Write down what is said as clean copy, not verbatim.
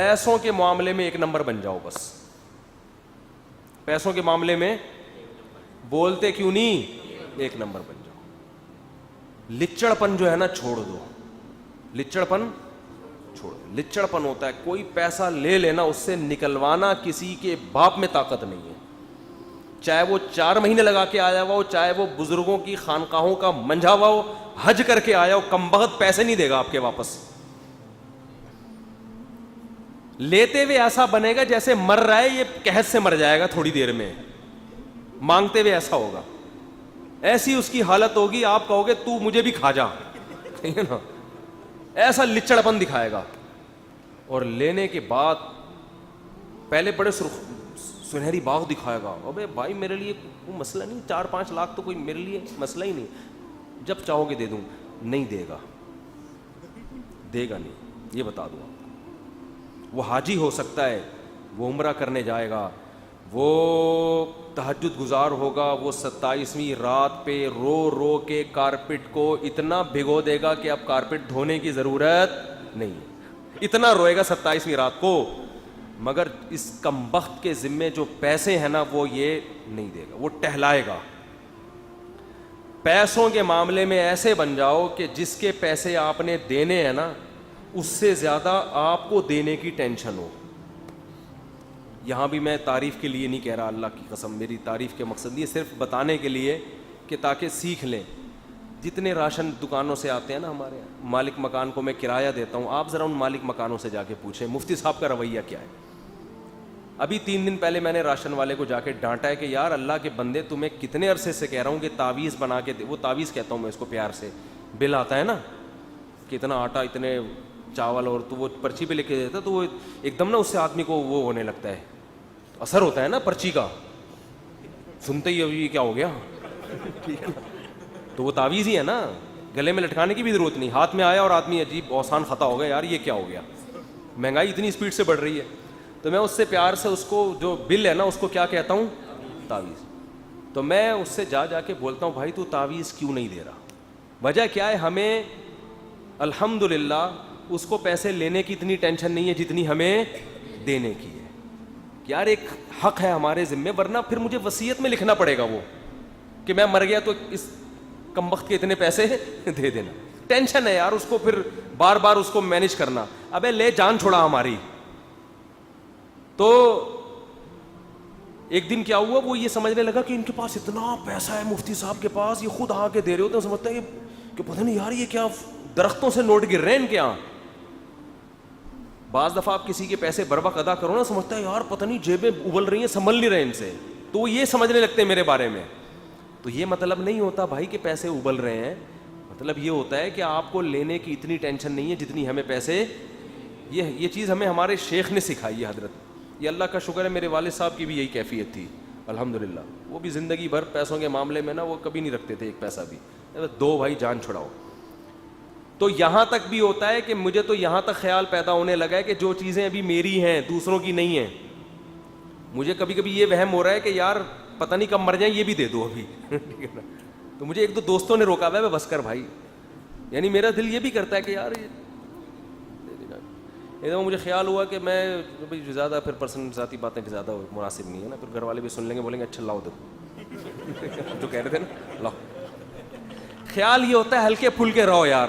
پیسوں کے معاملے میں ایک نمبر بن جاؤ بس. پیسوں کے معاملے میں بولتے کیوں نہیں, ایک نمبر بن جاؤ. لچڑپن جو ہے نا چھوڑ دو, لچڑپن چھوڑ. لچڑپن ہوتا ہے کوئی پیسہ لے لینا, اس سے نکلوانا کسی کے باپ میں طاقت نہیں ہے, چاہے وہ 4 مہینے لگا کے آیا ہوا ہو, چاہے وہ بزرگوں کی خانقاہوں کا منجھا ہوا ہو, حج کر کے آیا ہو, کمبخت پیسے نہیں دے گا آپ کے واپس. لیتے ہوئے ایسا بنے گا جیسے مر رہا ہے, یہ قحط سے مر جائے گا تھوڑی دیر میں. مانگتے ہوئے ایسا ہوگا, ایسی اس کی حالت ہوگی, آپ کہو گے تو مجھے بھی کھا جا, ٹھیک ہے نا, ایسا لچڑپن دکھائے گا. اور لینے کے بعد پہلے بڑے سنہری باغ دکھائے گا, ابے بھائی میرے لیے کوئی مسئلہ نہیں, 4-5 لاکھ تو کوئی میرے لیے مسئلہ ہی نہیں, جب چاہو گے دے دوں. نہیں دے گا, دے گا نہیں, یہ بتا دوں آپ. وہ حاجی ہو سکتا ہے, وہ عمرہ کرنے جائے گا, وہ تہجد گزار ہوگا, وہ 27ویں رات پہ رو رو کے کارپٹ کو اتنا بھگو دے گا کہ اب کارپٹ دھونے کی ضرورت نہیں ہے, اتنا روئے گا 27ویں رات کو. مگر اس کمبخت کے ذمے جو پیسے ہیں نا وہ یہ نہیں دے گا, وہ ٹہلائے گا. پیسوں کے معاملے میں ایسے بن جاؤ کہ جس کے پیسے آپ نے دینے ہیں نا اس سے زیادہ آپ کو دینے کی ٹینشن ہو. یہاں بھی میں تعریف کے لیے نہیں کہہ رہا, اللہ کی قسم میری تعریف کے مقصد نہیں, صرف بتانے کے لیے کہ تاکہ سیکھ لیں. جتنے راشن دکانوں سے آتے ہیں نا ہمارے یہاں, مالک مکان کو میں کرایہ دیتا ہوں, آپ ذرا ان مالک مکانوں سے جا کے پوچھیں مفتی صاحب کا رویہ کیا ہے. ابھی 3 دن پہلے میں نے راشن والے کو جا کے ڈانٹا ہے کہ یار اللہ کے بندے تمہیں کتنے عرصے سے کہہ رہا ہوں کہ تعویذ بنا کے دے, وہ تعویذ کہتا ہوں میں اس کو پیار سے, بل آتا ہے نا کہ اتنا آٹا اتنے چاول, اور تو وہ پرچی پہ لے کے دیتا تو وہ ایک دم نا اس سے آدمی کو وہ ہونے لگتا ہے, اثر ہوتا ہے نا پرچی کا, سنتے ہی یہ کیا ہو گیا, تو وہ تعویذ ہی ہے نا, گلے میں لٹکانے کی بھی ضرورت نہیں, ہاتھ میں آیا اور آدمی عجیب اوسان خطا ہو گیا, یار یہ کیا ہو گیا, مہنگائی اتنی اسپیڈ سے بڑھ رہی ہے. تو میں اس سے پیار سے اس کو جو بل ہے نا اس کو کیا کہتا ہوں, تعویذ. تو میں اس سے جا جا کے بولتا ہوں بھائی تو تعویذ کیوں نہیں دے رہا, وجہ کیا ہے, ہمیں الحمدللہ اس کو پیسے لینے کی اتنی ٹینشن نہیں ہے جتنی ہمیں دینے کی ہے. یار ایک حق ہے ہمارے ذمے, ورنہ پھر مجھے وصیت میں لکھنا پڑے گا وہ کہ میں مر گیا تو اس کمبخت کے اتنے پیسے دے دینا. ٹینشن ہے یار اس کو, پھر بار بار اس کو مینیج کرنا. ابے لے جان چھوڑا ہماری. تو ایک دن کیا ہوا, وہ یہ سمجھنے لگا کہ ان کے پاس اتنا پیسہ ہے مفتی صاحب کے پاس, یہ خود آ کے دے رہے ہوتے ہیں, سمجھتا ہے کہ پتہ نہیں یار یہ کیا درختوں سے نوٹ گر رہے ہیں ان کے یہاں. بعض دفعہ آپ کسی کے پیسے بر وقت ادا کرو نا, سمجھتا ہے یار پتہ نہیں جیبیں ابل رہی ہیں, سنبھل نہیں رہے ان سے, تو وہ یہ سمجھنے لگتے ہیں میرے بارے میں. تو یہ مطلب نہیں ہوتا بھائی کہ پیسے ابل رہے ہیں, مطلب یہ ہوتا ہے کہ آپ کو لینے کی اتنی ٹینشن نہیں ہے جتنی ہمیں پیسے. یہ چیز ہمیں ہمارے شیخ نے سکھائی ہے حضرت. یہ اللہ کا شکر ہے میرے والد صاحب کی بھی یہی کیفیت تھی الحمدللہ. وہ بھی زندگی بھر پیسوں کے معاملے میں نا وہ کبھی نہیں رکھتے تھے ایک پیسہ بھی, 2 بھائی جان چھڑاؤ. تو یہاں تک بھی ہوتا ہے کہ مجھے تو یہاں تک خیال پیدا ہونے لگا ہے کہ جو چیزیں ابھی میری ہیں دوسروں کی نہیں ہیں, مجھے کبھی کبھی یہ وہم ہو رہا ہے کہ یار پتہ نہیں کب مر جائیں, یہ بھی دے دو ابھی. تو مجھے 1-2 دوستوں نے روکا ہوا ہے, بس کر بھائی, یعنی میرا دل یہ بھی کرتا ہے کہ یار یہ مجھے خیال ہوا کہ میں جو زیادہ پھر پرسنل ذاتی باتیں زیادہ مناسب نہیں ہے نا, پھر گھر والے بھی سن لیں گے, بولیں گے اچھا لاؤ دو جو کہہ رہے تھے نا لاؤ. خیال یہ ہوتا ہے ہلکے پھل کے رہو یار,